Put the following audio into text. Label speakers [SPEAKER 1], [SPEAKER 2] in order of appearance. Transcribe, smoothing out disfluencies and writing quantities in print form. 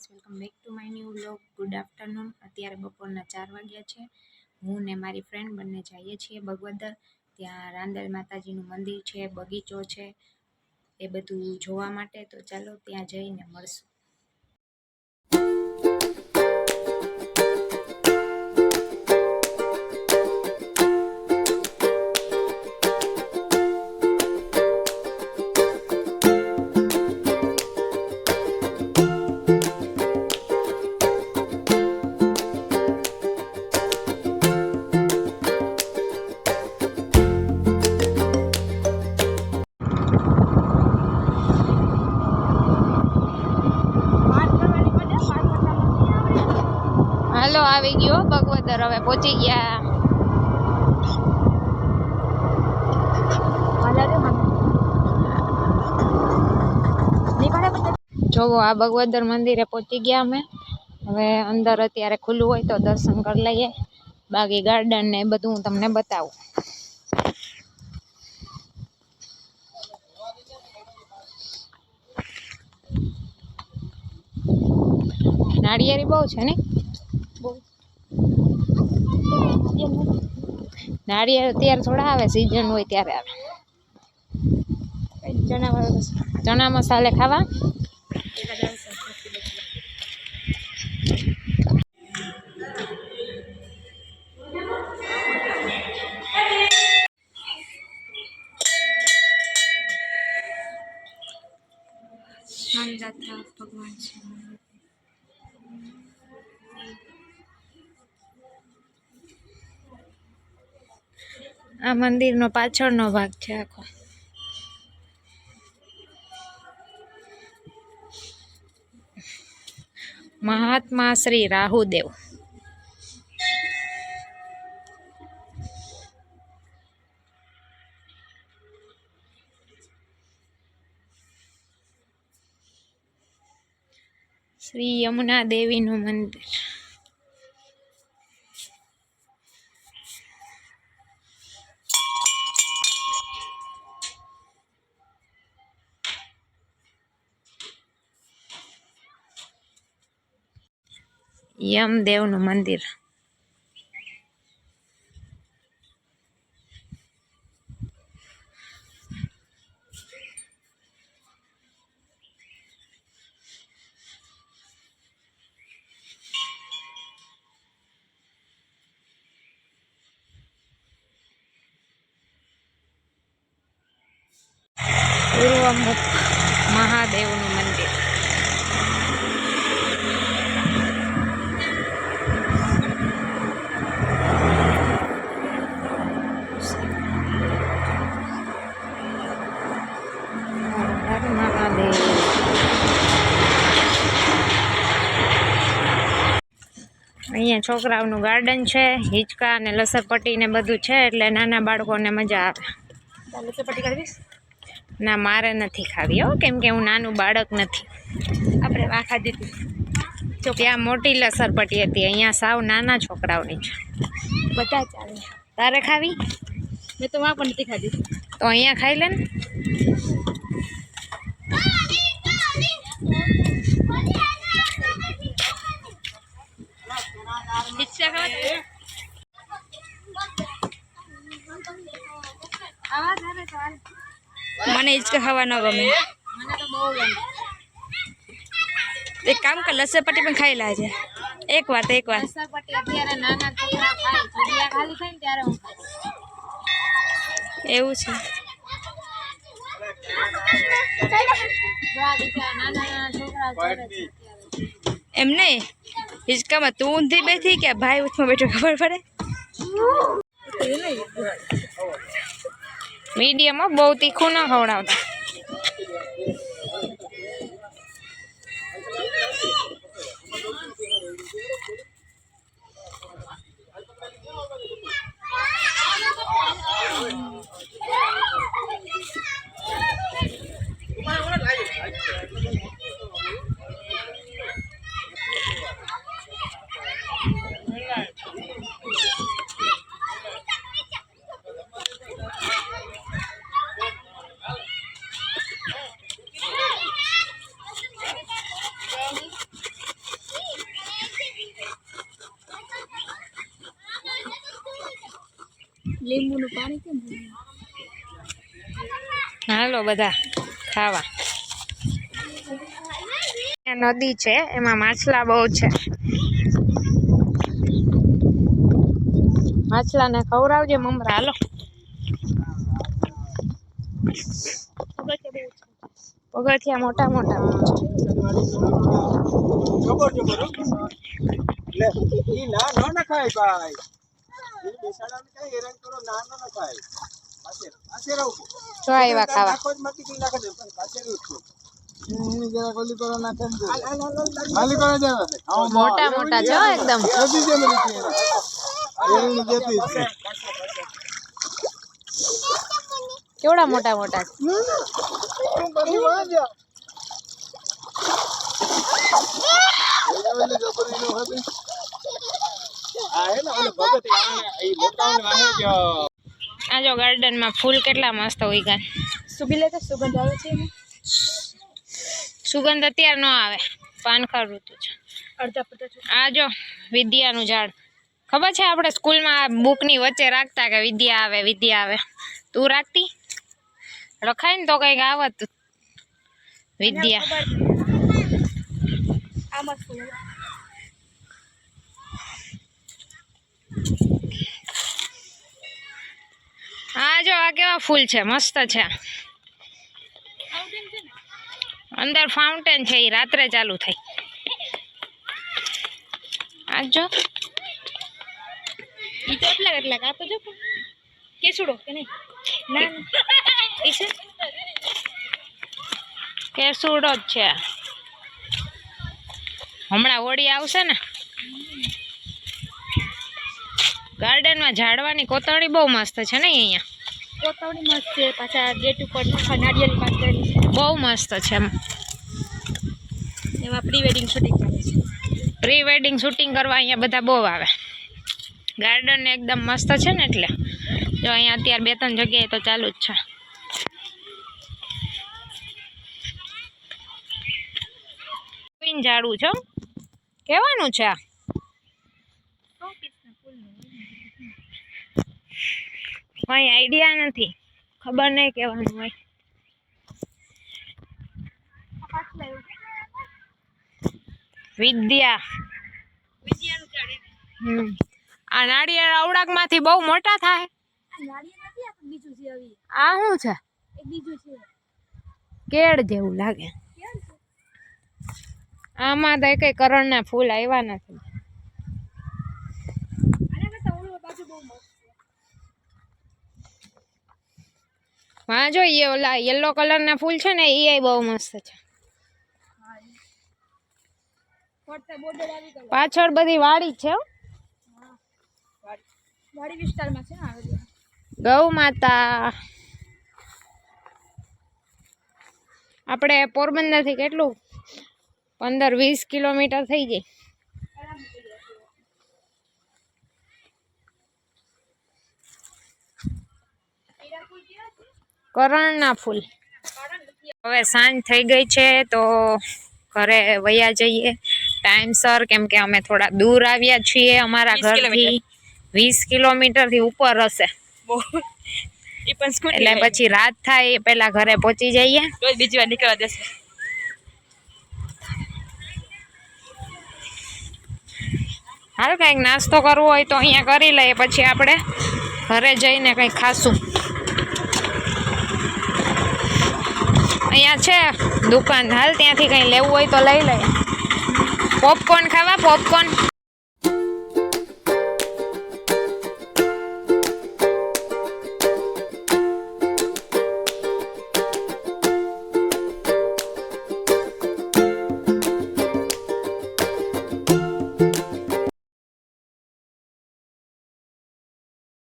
[SPEAKER 1] Guys, welcome back to my new vlog. Good afternoon. અત્યારે બપોરના 4 વાગ્યા છે. હું ને મારી ફ્રેન્ડ બંને જઈએ છીએ બગવદર. ત્યાં રાંદલ માતાજીનું મંદિર છે, બગીચો છે, એ બધું જોવા માટે. તો ચાલો ત્યાં જઈને મળશું. હાલો, આવી ગયો બગવદર. હવે પહોંચી ગયા. જોવો, આ બગવદર મંદિરે પહોંચી ગયા અમે. હવે અંદર અત્યારે ખુલ્લું હોય તો દર્શન કરી લઈએ. બાકી ગાર્ડન ને બધું હું તમને બતાવું. નાળિયેરી બહુ છે ને, નાળિયેર અત્યારે થોડા આવે, સીઝન હોય ત્યારે આવે. ચણા મસાલે ખાવા. ભગવાન છે. આ મંદિરનો પાછળનો ભાગ છે આખો. મહાત્મા શ્રી રાહુદેવ. શ્રી યમુના દેવીનું મંદિર. યમદેવનું મંદિર. પૂર્વમુખ મહાદેવનું મંદિર. અહીંયા છોકરાઓનું ગાર્ડન છે, હિંચકા અને લસરપટ્ટી ને બધું છે, એટલે નાના બાળકોને મજા આવે. લસરપટ્ટી કરવીશ? ના, મારે નથી ખાવી હો, કેમ કે હું નાનું બાળક નથી. આપણે આ ખાધી હતી. ત્યાં મોટી લસરપટ્ટી હતી, અહીંયા સાવ નાના છોકરાઓની છે. બધા ચાલે. તારે ખાવી? મેં તો વાં પણ નથી ખાધી. તો અહીંયા ખાઈ લે ને. મને હિંચકા ખાવા ન ગમે. મને તો બહુ ગમે. એક કામ કર, લસરપટ્ટી પણ ખાઈ લાજે. એક વાર લસરપટ્ટી અત્યારે નાના છોકરા ખાય, જગ્યા ખાલી થાય ને ત્યારે હું ખાઈશ. એવું છે. એમ નહીં, હિંચકામાં તું ઊંધી બેઠી કે ભાઈ ઉથમાં બેઠો ખબર પડે? મીડિયમમાં, બહુ તીખું ના ખવડાવતા.
[SPEAKER 2] લીંબુનું પાણી કેમ
[SPEAKER 1] હાલો બધા ખાવા. નદી છે એમાં માછલા બહુ છે. માછલાને ખવડાવજે મમરા. હાલો પગથિયા મોટા મોટા જો આવ્યા ખાવા. મોટા મોટા જો એકદમ. કેવડા મોટા મોટા. આ જો ગાર્ડન માં ફૂલ કેટલા મસ્ત હોય ગયા.
[SPEAKER 2] સુગી લેતા સુગંધ આવે છે.
[SPEAKER 1] સુગંધ અત્યારે ન આવે, પાનખર ઋતુ છે.
[SPEAKER 2] અડધા પતા
[SPEAKER 1] આ જો વિદ્યાનું ઝાડ. ખબર છે આપણે સ્કૂલમાં બુકની વચ્ચે રાખતા કે વિદ્યા આવે વિદ્યા આવે. તું રાખતી? રખાય ને તો કંઈક આવત વિદ્યા.
[SPEAKER 2] આ મસ્ત
[SPEAKER 1] હા જો આ કેવા ફૂલ છે, મસ્ત છે. અંદર ફાઉન્ટેન છે, એ રાત્રે ચાલુ થાય. આ જો
[SPEAKER 2] ઈ તો એટલા કાપો જો કેસુડો કે નહીં. ના ઈ છે
[SPEAKER 1] કેસુડો જ છે. હમણાં હોળી આવશે ને. ગાર્ડનમાં ઝાડવાની કોતરણી બહુ મસ્ત છે ને અહીંયા.
[SPEAKER 2] કોતરણી મસ્ત છે. પાછા ગેટ ઉપર નાળિયેરી વાત કરેલી છે,
[SPEAKER 1] બહુ મસ્ત છે.
[SPEAKER 2] એમાં પ્રી વેડિંગ શૂટિંગ ચાલે છે.
[SPEAKER 1] પ્રી વેડિંગ શૂટિંગ કરવા અહીંયા બધા બહુ આવે. ગાર્ડન એકદમ મસ્ત છે ને એટલે જો અહીંયા અત્યારે 2-3 જગ્યાએ તો ચાલુ જ છે. ઝાડું છો કેવાનું છે. કઈ આઈડિયા નથી, ખબર નહીં કેવાનું હોય. વિદ્યા આ નાળિયેર અવડાક માંથી બહુ મોટા થાય. આ શું છે? કેળ જેવું લાગે. આમાં તો કઈ કરણના ફૂલ આવ્યા નથી. હા જો ઓલા યલો કલર ના ફૂલ છે ને એ બહુ મસ્ત છે. પાછળ બધી વાડી છે.
[SPEAKER 2] વાડી વિસ્તારમાં છે.
[SPEAKER 1] ગૌ માતા. આપણે પોરબંદર થી કેટલું 15-20 કિલોમીટર થઈ જાય. કરણના ફૂલ. હવે સાંજ થઈ ગઈ છે તો ઘરે વયા જઈએ ટાઈમસર, કેમ કે અમે થોડા દૂર આવ્યા છીએ. અમારા ઘરથી 20 કિલોમીટર થી ઉપર હશે. એટલે પછી રાત થાય પેલા ઘરે પહોંચી જઈએ.
[SPEAKER 2] બીજી વાર નીકળવા દેશે.
[SPEAKER 1] હાલ કંઈક નાસ્તો કરવો હોય તો અહીંયા કરી લઈએ, પછી આપણે ઘરે જઈને કંઈક ખાશું. અહીંયા છે દુકાન, હાલ ત્યાંથી કંઈ લેવું હોય તો લઈ લઈએ. પોપકોર્ન ખાવા? પોપકોર્ન